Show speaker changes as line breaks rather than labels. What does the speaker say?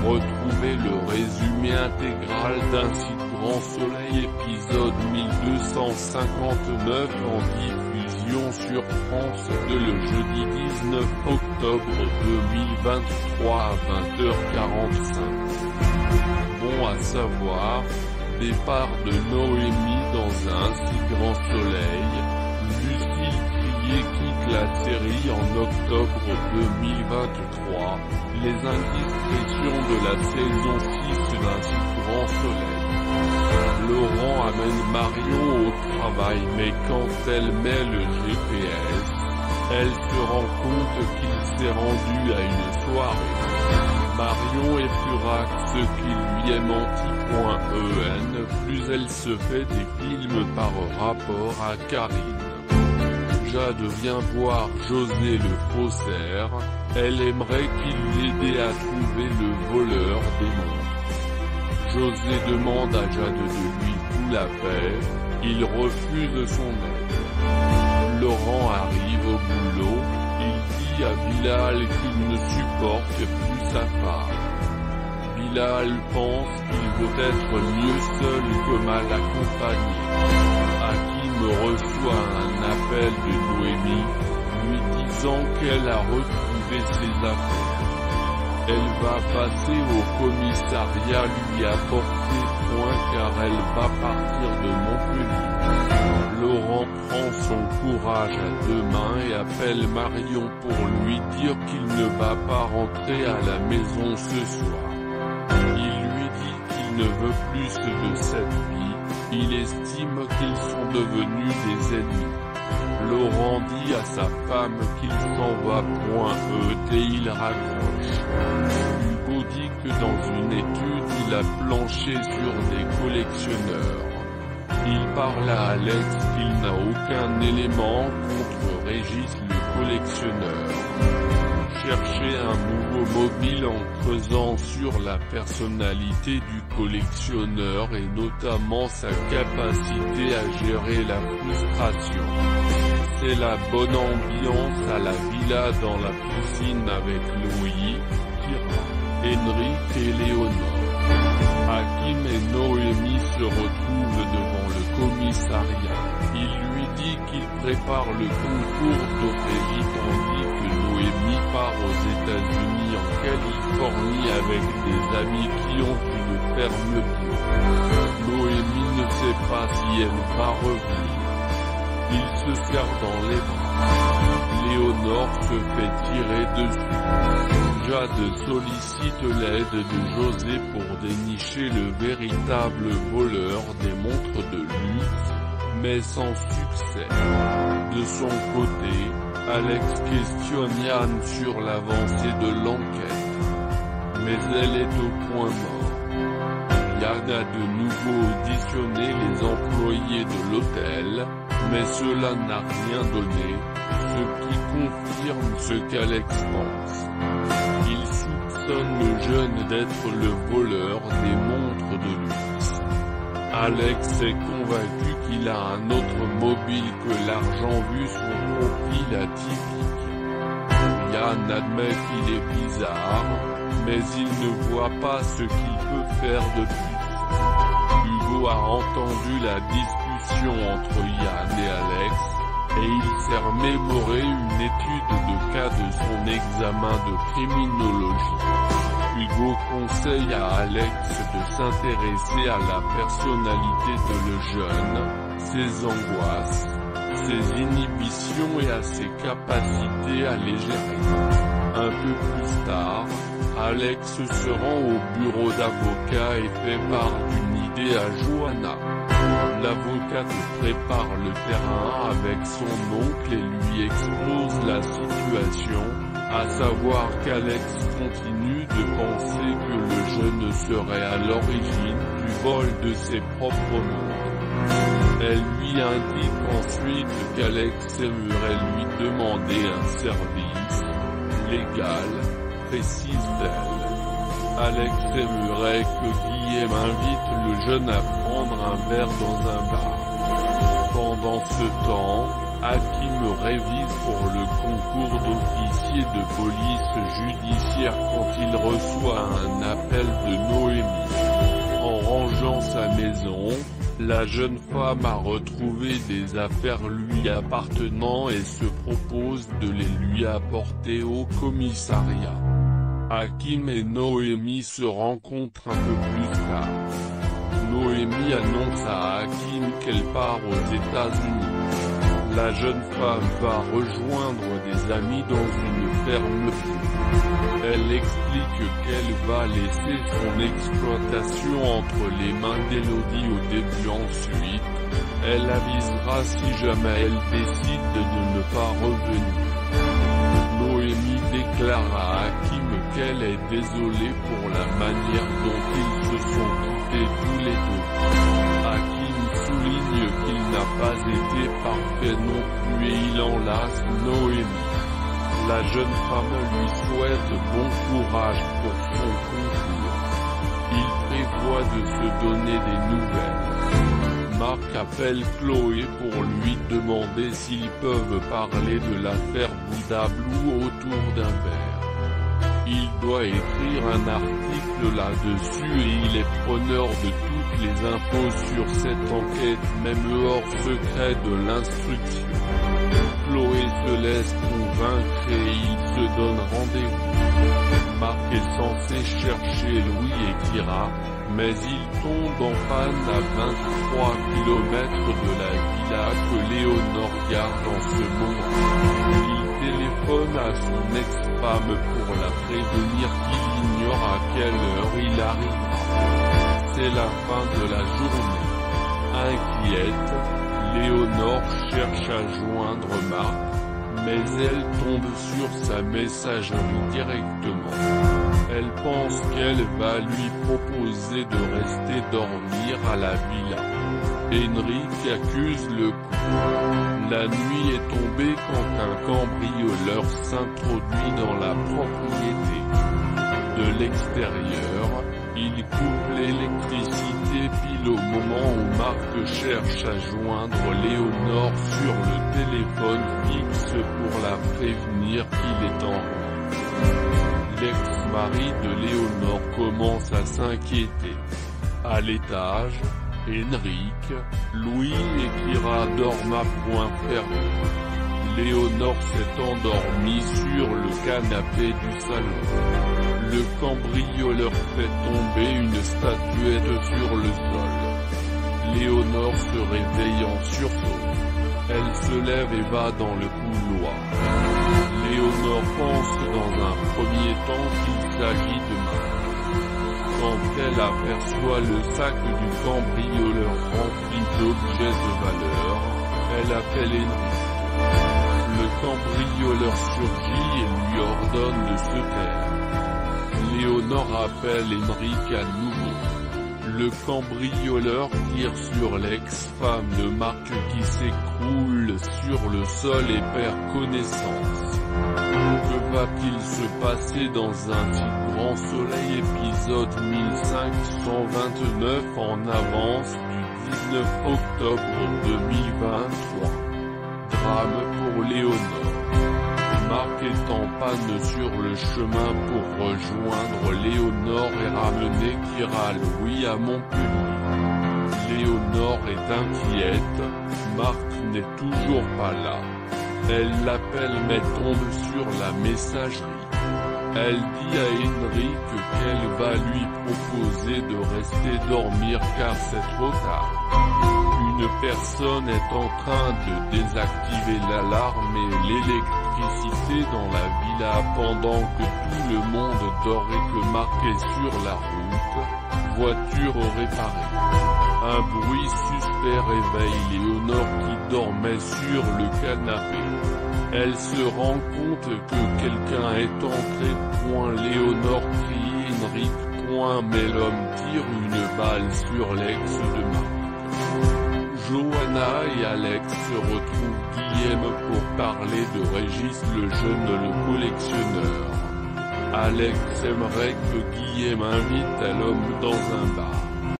Retrouvez le résumé intégral d'Un si grand soleil épisode 1259 en diffusion sur France 2 le jeudi 19 octobre 2023 à 20h45. Bon à savoir, départ de Noémie dans Un si grand soleil. Lucille Crier quitte la série en octobre 2023, les indiscrétions de la saison 6 d'Un si grand soleil. Laurent amène Marion au travail mais quand elle met le GPS, elle se rend compte qu'il s'est rendu à une soirée. Marion est furax ce qui lui est menti.en, plus elle se fait des films par rapport à Karine. Jade vient voir José le faussaire, elle aimerait qu'il l'aide à trouver le voleur des montres. José demande à Jade de lui foutre la paix, il refuse son aide. Laurent arrive au boulot, il dit à Bilal qu'il ne supporte plus sa femme. Bilal pense qu'il vaut être mieux seul que mal accompagné. Hakim reçoit un appel de Noémie, lui disant qu'elle a retrouvé ses affaires. Elle va passer au commissariat lui apporter point car elle va partir de Montpellier. Laurent prend son courage à deux mains et appelle Marion pour lui dire qu'il ne va pas rentrer à la maison ce soir. Il lui dit qu'il ne veut plus de cette vie, il estime qu'ils sont devenus des ennemis. Laurent dit à sa femme qu'il s'en va point et il raccroche. Hugo dit que dans une étude il a planché sur des collectionneurs. Il parle à Alex qu'il n'a aucun élément contre Régis le collectionneur. Chercher un nouveau mobile en creusant sur la personnalité du collectionneur et notamment sa capacité à gérer la frustration. C'est la bonne ambiance à la villa dans la piscine avec Louis, Kira, Henrik et Léonore. Hakim et Noémie se retrouvent devant le commissariat. Il lui dit qu'il prépare le concours d'Ophélie tandis que Noémie part aux États-Unis en Californie avec des amis qui ont une ferme bio. Noémie ne sait pas si elle va revenir. Il se serre dans les bras. Léonore se fait tirer dessus. Jade sollicite l'aide de José pour dénicher le véritable voleur des montres de luxe, mais sans succès. De son côté, Alex questionne Yann sur l'avancée de l'enquête. Mais elle est au point mort. Yann a de nouveau auditionné les employés de l'hôtel, mais cela n'a rien donné, ce qui confirme ce qu'Alex pense. Il soupçonne le jeune d'être le voleur des montres de luxe. Alex est convaincu qu'il a un autre mobile que l'argent vu son profil atypique. Yann admet qu'il est bizarre, mais il ne voit pas ce qu'il peut faire de plus. Hugo a entendu la discussion entre Yann et Alex, et il s'est remémoré une étude de cas de son examen de criminologie. Hugo conseille à Alex de s'intéresser à la personnalité de le jeune, ses angoisses, ses inhibitions et à ses capacités à les gérer. Un peu plus tard, Alex se rend au bureau d'avocat et fait part d'une idée à Johanna. L'avocate prépare le terrain avec son oncle et lui expose la situation, à savoir qu'Alex continue de penser que le jeune serait à l'origine du vol de ses propres montres. Elle lui indique ensuite qu'Alex aimerait lui demander un service légal, précise-t-elle. Alex aimerait que Guillaume invite le jeune à prendre un verre dans un bar. Pendant ce temps, Hakim révise pour le concours d'officier de police judiciaire quand il reçoit un appel de Noémie. En rangeant sa maison, la jeune femme a retrouvé des affaires lui appartenant et se propose de les lui apporter au commissariat. Hakim et Noémie se rencontrent un peu plus tard. Noémie annonce à Hakim qu'elle part aux États-Unis. La jeune femme va rejoindre des amis dans une ferme. Elle explique qu'elle va laisser son exploitation entre les mains d'Elodie au début. Ensuite, elle avisera si jamais elle décide de ne pas revenir. Noémie déclare à Hakim qu'elle est désolée pour la manière dont ils se sont quittés tous les deux. Hakim souligne qu'il n'a pas été parfait non plus et il enlace Noémie. La jeune femme lui souhaite bon courage pour son concours. Il prévoit de se donner des nouvelles. Marc appelle Chloé pour lui demander s'ils peuvent parler de l'affaire Bouddha Blue autour d'un verre. Il doit écrire un article là-dessus et il est preneur de toutes les infos sur cette enquête, même hors secret de l'instruction. Chloé se laisse convaincre et ils se donnent rendez-vous. Marc est censé chercher Louis et Kira, mais il tombe en panne à 23 km de la villa que Léonore garde en ce moment. Il téléphone à son ex-femme pour la prévenir qu'il ignore à quelle heure il arrivera. C'est la fin de la journée. Inquiète, Léonore cherche à joindre Marc, mais elle tombe sur sa messagerie directement. Elle pense qu'elle va lui proposer de rester dormir à la villa. Henrik accuse le coup. La nuit est tombée quand un cambrioleur s'introduit dans la propriété. De l'extérieur, il coupe l'électricité pile au moment où Marc cherche à joindre Léonore sur le téléphone fixe pour la prévenir qu'il est en route. L'ex-mari de Léonore commence à s'inquiéter. À l'étage, Henrik, Louis et Kira dorment à point fermé. Léonore s'est endormie sur le canapé du salon. Le cambrioleur fait tomber une statuette sur le sol. Léonore se réveille en sursaut. Elle se lève et va dans le couloir. Léonore pense dans un premier temps qu'il s'agit de Marc. Quand elle aperçoit le sac du cambrioleur rempli d'objets de valeur, elle appelle Henrik. Le cambrioleur surgit et lui ordonne de se taire. Léonore appelle Henrik à nouveau. Le cambrioleur tire sur l'ex-femme de Marc qui s'écroule sur le sol et perd connaissance. Que va-t-il se passer dans un type grand soleil épisode 1529 en avance du 19 octobre 2023. Drame pour Léonore. Marc est en panne sur le chemin pour rejoindre Léonore et ramener Kira Louis à Montpellier. Léonore est inquiète, Marc n'est toujours pas là. Elle l'appelle mais tombe sur la messagerie. Elle dit à Henrik qu'elle va lui proposer de rester dormir car c'est trop tard. Une personne est en train de désactiver l'alarme et l'électricité dans la villa pendant que tout le monde dort et que Marc est sur la route. Voiture réparée. Un bruit suspect réveille Léonore qui dormait sur le canapé. Elle se rend compte que quelqu'un est entré. Léonore crie Henrik. Mais l'homme tire une balle sur l'ex de Marc. Johanna et Alex se retrouvent Guillaume pour parler de Régis le jeune le collectionneur. Alex aimerait que Guillaume invite l'homme dans un bar.